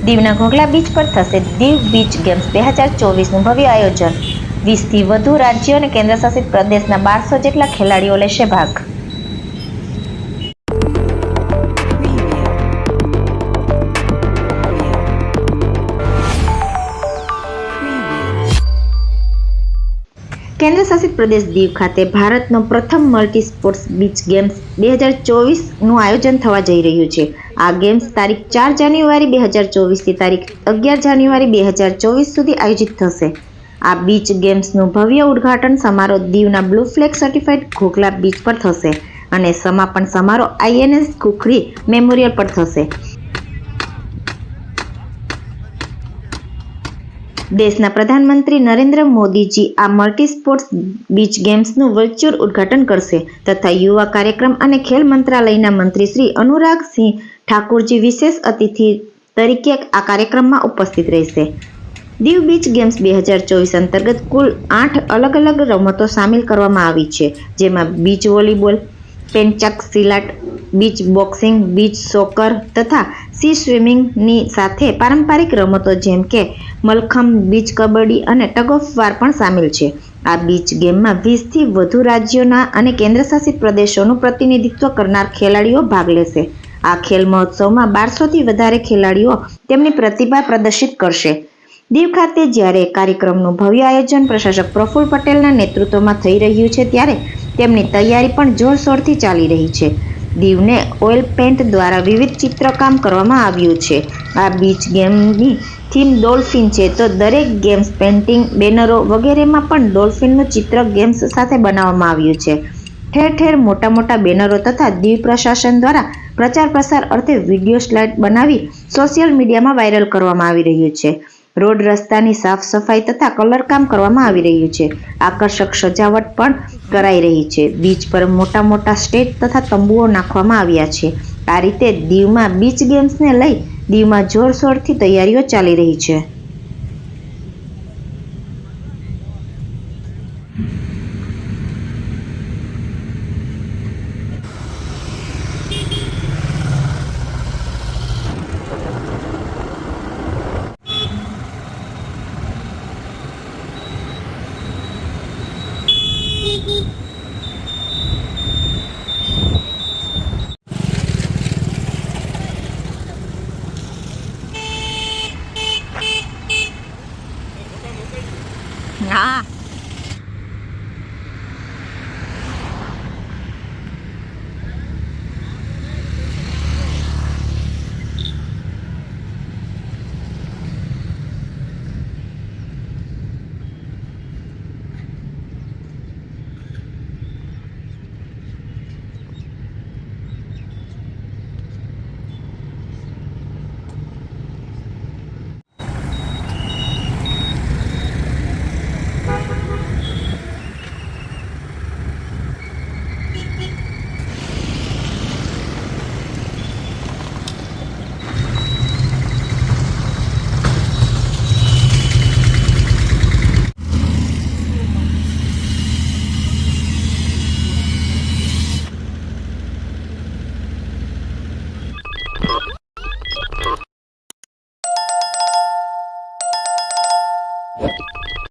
દીવના ઘોઘલા બીચ પર થશે દીવ બીચ ગેમ્સ 2024નું ભવ્ય આયોજન। 20થી વધુ રાજ્યો અને કેન્દ્રશાસિત પ્રદેશના 1200 જેટલા ખેલાડીઓ લેશે ભાગ। કેન્દ્રશાસિત પ્રદેશ દીવ ખાતે ભારતનો પ્રથમ મલ્ટી સ્પોર્ટ્સ બીચ ગેમ્સ 2024નું આયોજન થવા જઈ રહ્યું છે। આ ગેમ્સ તારીખ 4 જાન્યુઆરી 2024થી તારીખ 11 જાન્યુઆરી 2024 સુધી આયોજિત થશે। આ બીચ ગેમ્સનું ભવ્ય ઉદ્ઘાટન સમારોહ દીવના blue flag certified Ghoghla beach પર થશે અને સમાપન સમારોહ INS ખુખરી મેમોરિયલ પર થશે। દેશના પ્રધાનમંત્રી નરેન્દ્ર મોદીજી આ મલ્ટી સ્પોર્ટ્સ બીચ ગેમ્સનું વર્ચ્યુઅલ ઉદ્ઘાટન કરશે તથા યુવા કાર્યક્રમ અને ખેલ મંત્રાલયના મંત્રી શ્રી અનુરાગસિંહ ઠાકુરજી વિશેષ અતિથિ તરીકે આ કાર્યક્રમમાં ઉપસ્થિત રહેશે। દીવ બીચ ગેમ્સ 2024 અંતર્ગત કુલ 8 અલગ અલગ રમતો સામેલ કરવામાં આવી છે, જેમાં beach volleyball, pencak silat, beach boxing, beach soccer તથા સી સ્વિમિંગની સાથે પારંપરિક રમતો જેમ કે મલખંભ, બીચ કબડ્ડી અને ટગ ઓફ વાર પણ સામેલ છે। આ બીચ ગેમમાં 20થી વધુ રાજ્યોના અને કેન્દ્રશાસિત પ્રદેશોનું પ્રતિનિધિત્વ કરનાર ખેલાડીઓ ભાગ લેશે। આ ખેલ મહોત્સવમાં 1200થી વધારે ખેલાડીઓ તેમની પ્રતિભા પ્રદર્શિત કરશે। દીવ ખાતે જ્યારે કાર્યક્રમનું ભવ્ય આયોજન પ્રશાસક પ્રફુલ્લ પટેલના નેતૃત્વમાં થઈ રહ્યું છે, ત્યારે તેમની તૈયારી પણ જોરશોરથી ચાલી રહી છે। દીવને ઓઇલ પેન્ટ દ્વારા વિવિધ ચિત્રકામ કરવામાં આવ્યું છે। આ બીચ ગેમની થીમ ડોલ્ફિન છે, તો દરેક ગેમ્સ પેઇન્ટિંગ, બેનરો વગેરેમાં પણ ડોલ્ફિનનું ચિત્ર ગેમ્સ સાથે બનાવવામાં આવ્યું છે। ઠેર ઠેર મોટા મોટા બેનરો તથા દીવ પ્રશાસન દ્વારા પ્રચાર પ્રસાર અર્થે વિડીયો સ્લાઇડ બનાવી સોશિયલ મીડિયામાં વાયરલ કરવામાં આવી રહ્યું છે। રોડ રસ્તાની સાફ સફાઈ તથા કલરકામ કરવામાં આવી રહ્યું છે। આકર્ષક સજાવટ પણ કરાઈ રહી છે। બીચ પર મોટા મોટા સ્ટેજ તથા તંબુઓ નાખવામાં આવ્યા છે। આ રીતે દીવમાં બીચ ગેમ્સને લઈ દીવમાં જોરશોરથી તૈયારીઓ ચાલી રહી છે। હા What?